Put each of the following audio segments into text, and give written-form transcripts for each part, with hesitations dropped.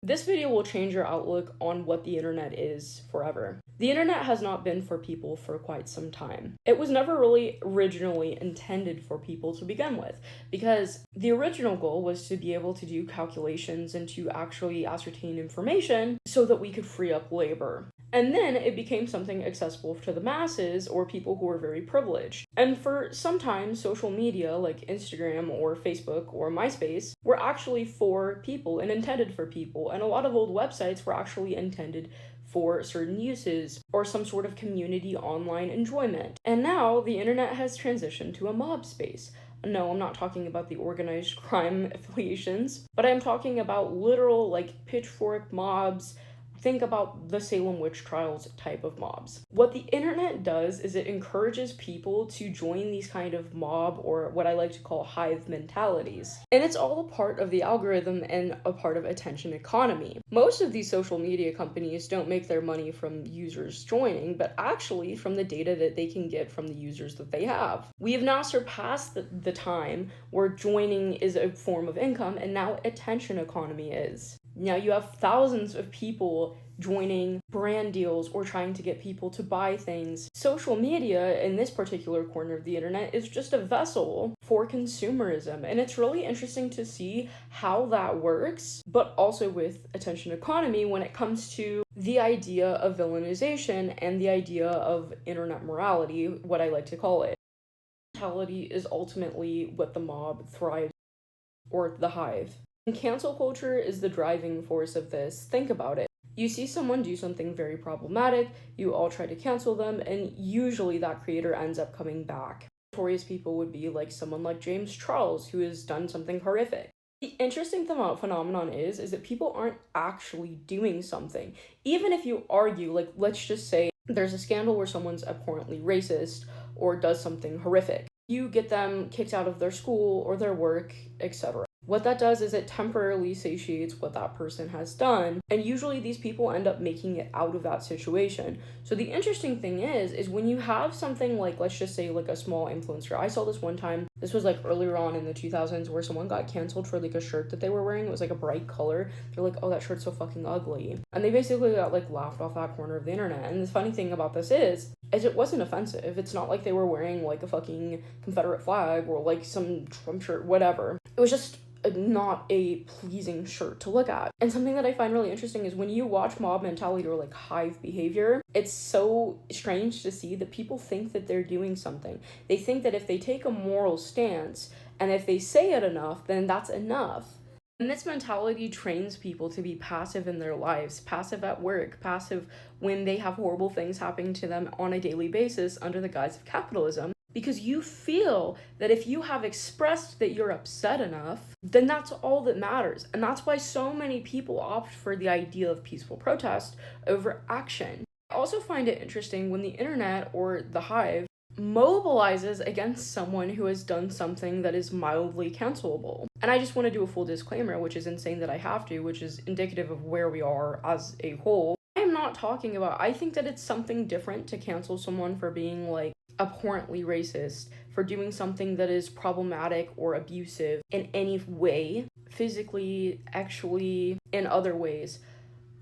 This video will change your outlook on what the internet is forever. The internet has not been for people for quite some time. It was never really originally intended for people to begin with, because the original goal was to be able to do calculations and to actually ascertain information so that we could free up labor. And then it became something accessible to the masses or people who were very privileged. And for some time, social media like Instagram or Facebook or MySpace were actually for people and intended for people. And a lot of old websites were actually intended for certain uses or some sort of community online enjoyment. And now the internet has transitioned to a mob space. No, I'm not talking about the organized crime affiliations, but I'm talking about literal like pitchfork mobs. Think about the Salem witch trials type of mobs. What the internet does is it encourages people to join these kind of mob or what I like to call hive mentalities. And it's all a part of the algorithm and a part of attention economy. Most of these social media companies don't make their money from users joining, but actually from the data that they can get from the users that they have. We have now surpassed the time where joining is a form of income, and now attention economy is. Now you have thousands of people joining brand deals or trying to get people to buy things. Social media in this particular corner of the internet is just a vessel for consumerism. And it's really interesting to see how that works, but also with attention economy when it comes to the idea of villainization and the idea of internet morality, what I like to call it. Morality is ultimately what the mob thrives, or the hive. And cancel culture is the driving force of this. Think about it. You see someone do something very problematic, you all try to cancel them, and usually that creator ends up coming back. Notorious people would be like someone like James Charles, who has done something horrific. The interesting phenomenon is that people aren't actually doing something. Even if you argue, like let's just say there's a scandal where someone's abhorrently racist or does something horrific. You get them kicked out of their school or their work, etc. What that does is it temporarily satiates what that person has done, and usually these people end up making it out of that situation. So the interesting thing is when you have something like, let's just say like a small influencer. I saw this one time, this was like earlier on in the 2000s, where someone got canceled for like a shirt that they were wearing. It was like a bright color. They're like, oh, that shirt's so fucking ugly. And they basically got like laughed off that corner of the internet. And the funny thing about this is it wasn't offensive. It's not like they were wearing like a fucking Confederate flag or like some Trump shirt, whatever. It was just not a pleasing shirt to look at. And something that I find really interesting is when you watch mob mentality or like hive behavior, it's so strange to see that people think that they're doing something. They think that if they take a moral stance and if they say it enough, then that's enough. And this mentality trains people to be passive in their lives, passive at work, passive when they have horrible things happening to them on a daily basis under the guise of capitalism. Because you feel that if you have expressed that you're upset enough, then that's all that matters. And that's why so many people opt for the idea of peaceful protest over action. I also find it interesting when the internet or the hive mobilizes against someone who has done something that is mildly cancelable. And I just want to do a full disclaimer, which is insane that I have to, which is indicative of where we are as a whole. I'm not talking about, I think that it's something different to cancel someone for being like abhorrently racist, for doing something that is problematic or abusive in any way, physically, actually, in other ways.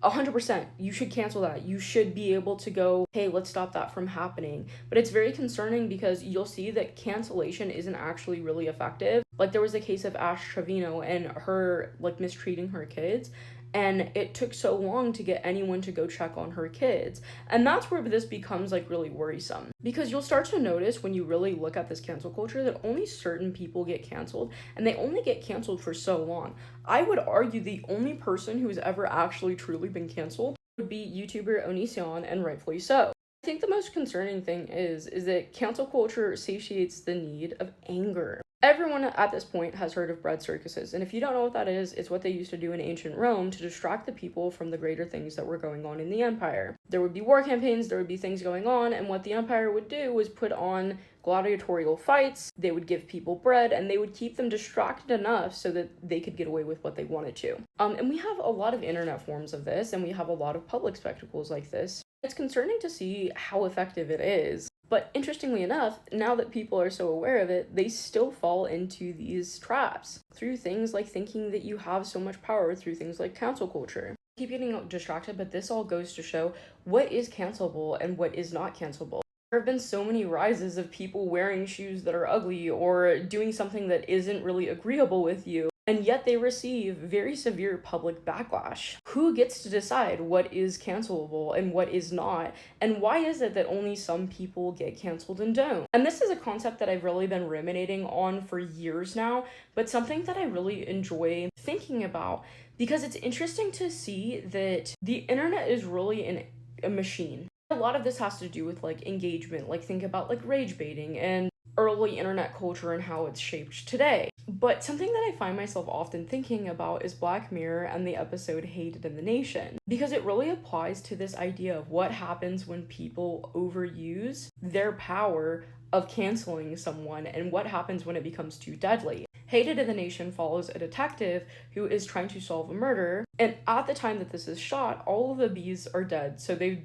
100%, you should cancel that. You should be able to go, hey, let's stop that from happening. But it's very concerning because you'll see that cancellation isn't actually really effective. Like there was a case of Ash Trevino and her like mistreating her kids. And it took so long to get anyone to go check on her kids. And that's where this becomes like really worrisome. Because you'll start to notice when you really look at this cancel culture that only certain people get canceled, and they only get canceled for so long. I would argue the only person who's ever actually truly been canceled would be YouTuber Onision, and rightfully so. I think the most concerning thing is that cancel culture satiates the need of anger. Everyone at this point has heard of bread circuses, and if you don't know what that is, it's what they used to do in ancient Rome to distract the people from the greater things that were going on in the empire. There would be war campaigns, there would be things going on, and what the empire would do was put on gladiatorial fights, they would give people bread, and they would keep them distracted enough so that they could get away with what they wanted to. And we have a lot of internet forms of this, and we have a lot of public spectacles like this. It's concerning to see how effective it is. But interestingly enough, now that people are so aware of it, they still fall into these traps through things like thinking that you have so much power through things like cancel culture. I keep getting distracted, but this all goes to show what is cancelable and what is not cancelable. There have been so many rises of people wearing shoes that are ugly or doing something that isn't really agreeable with you, and yet they receive very severe public backlash. Who gets to decide what is cancelable and what is not? And why is it that only some people get canceled and don't? And this is a concept that I've really been ruminating on for years now, but something that I really enjoy thinking about because it's interesting to see that the internet is really a machine. A lot of this has to do with like engagement, like think about like rage baiting and early internet culture and how it's shaped today. But something that I find myself often thinking about is Black Mirror and the episode Hated in the Nation, because it really applies to this idea of what happens when people overuse their power of canceling someone and what happens when it becomes too deadly. Hated in the Nation follows a detective who is trying to solve a murder, and at the time that this is shot, all of the bees are dead, so they've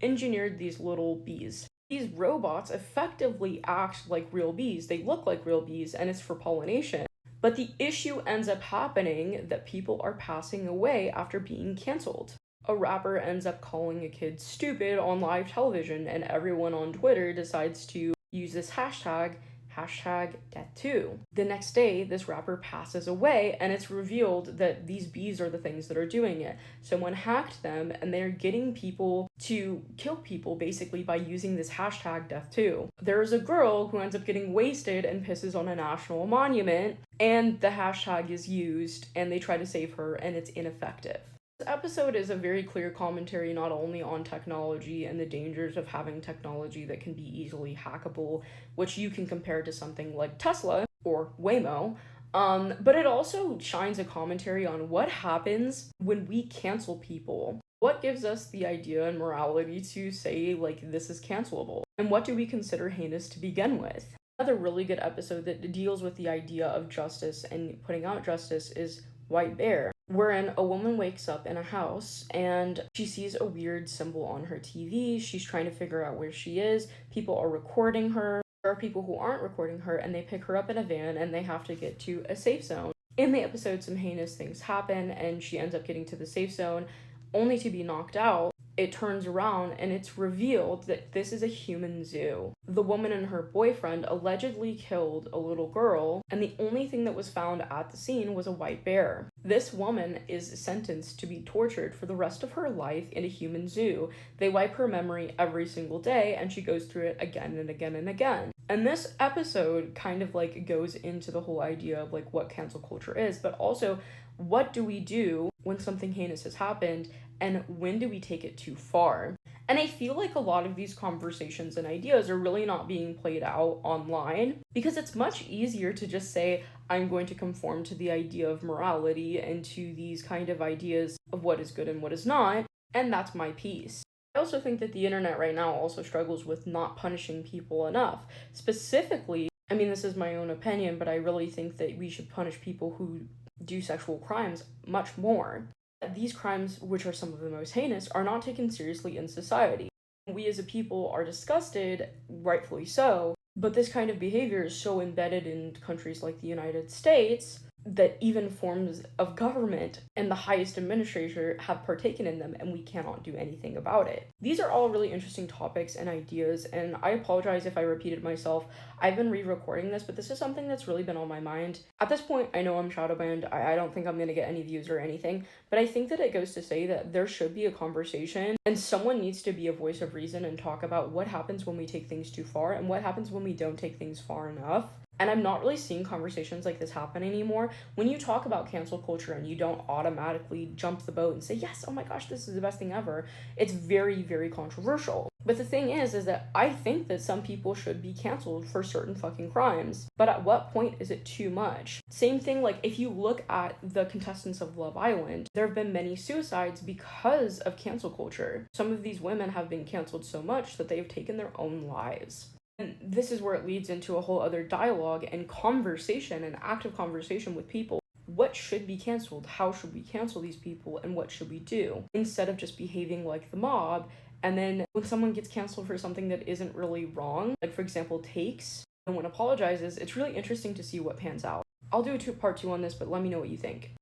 engineered these little bees. These robots effectively act like real bees. They look like real bees, and it's for pollination. But the issue ends up happening that people are passing away after being canceled. A rapper ends up calling a kid stupid on live television, and everyone on Twitter decides to use this hashtag #death2. The next day, this rapper passes away, and it's revealed that these bees are the things that are doing it. Someone hacked them, and they're getting people to kill people basically by using this hashtag #death2. There's a girl who ends up getting wasted and pisses on a national monument, and the hashtag is used, and they try to save her, and it's ineffective. This episode is a very clear commentary not only on technology and the dangers of having technology that can be easily hackable, which you can compare to something like Tesla or Waymo, but it also shines a commentary on what happens when we cancel people. What gives us the idea and morality to say, like, this is cancelable? And what do we consider heinous to begin with? Another really good episode that deals with the idea of justice and putting out justice is White Bear, wherein a woman wakes up in a house and she sees a weird symbol on her TV. She's trying to figure out where she is. People are recording her. There are people who aren't recording her, and they pick her up in a van and they have to get to a safe zone. In the episode, some heinous things happen and she ends up getting to the safe zone only to be knocked out. It turns around and it's revealed that this is a human zoo. The woman and her boyfriend allegedly killed a little girl, and the only thing that was found at the scene was a white bear. This woman is sentenced to be tortured for the rest of her life in a human zoo. They wipe her memory every single day, and she goes through it again and again and again. And this episode kind of like goes into the whole idea of like what cancel culture is, but also what do we do when something heinous has happened, and when do we take it too far? And I feel like a lot of these conversations and ideas are really not being played out online because it's much easier to just say, I'm going to conform to the idea of morality and to these kind of ideas of what is good and what is not, and that's my piece. I also think that the internet right now also struggles with not punishing people enough. Specifically, I mean, this is my own opinion, but I really think that we should punish people who do sexual crimes much more. These crimes, which are some of the most heinous, are not taken seriously in society. We as a people are disgusted, rightfully so, but this kind of behavior is so embedded in countries like the United States that even forms of government and the highest administrator have partaken in them, and we cannot do anything about it. These are all really interesting topics and ideas, and I apologize if I repeated myself. I've been re-recording this, but this is something that's really been on my mind. At this point, I know I'm shadow banned. I don't think I'm gonna get any views or anything, but I think that it goes to say that there should be a conversation, and someone needs to be a voice of reason and talk about what happens when we take things too far and what happens when we don't take things far enough. And I'm not really seeing conversations like this happen anymore. When you talk about cancel culture and you don't automatically jump the boat and say, yes, oh my gosh, this is the best thing ever, it's very, very controversial. But the thing is that I think that some people should be canceled for certain fucking crimes. But at what point is it too much? Same thing, like if you look at the contestants of Love Island, there have been many suicides because of cancel culture. Some of these women have been canceled so much that they have taken their own lives. And this is where it leads into a whole other dialogue and conversation, an active conversation with people. What should be canceled? How should we cancel these people? And what should we do? Instead of just behaving like the mob And then when someone gets canceled for something that isn't really wrong, like for example, takes, no one apologizes, it's really interesting to see what pans out. I'll do a part two on this, but let me know what you think.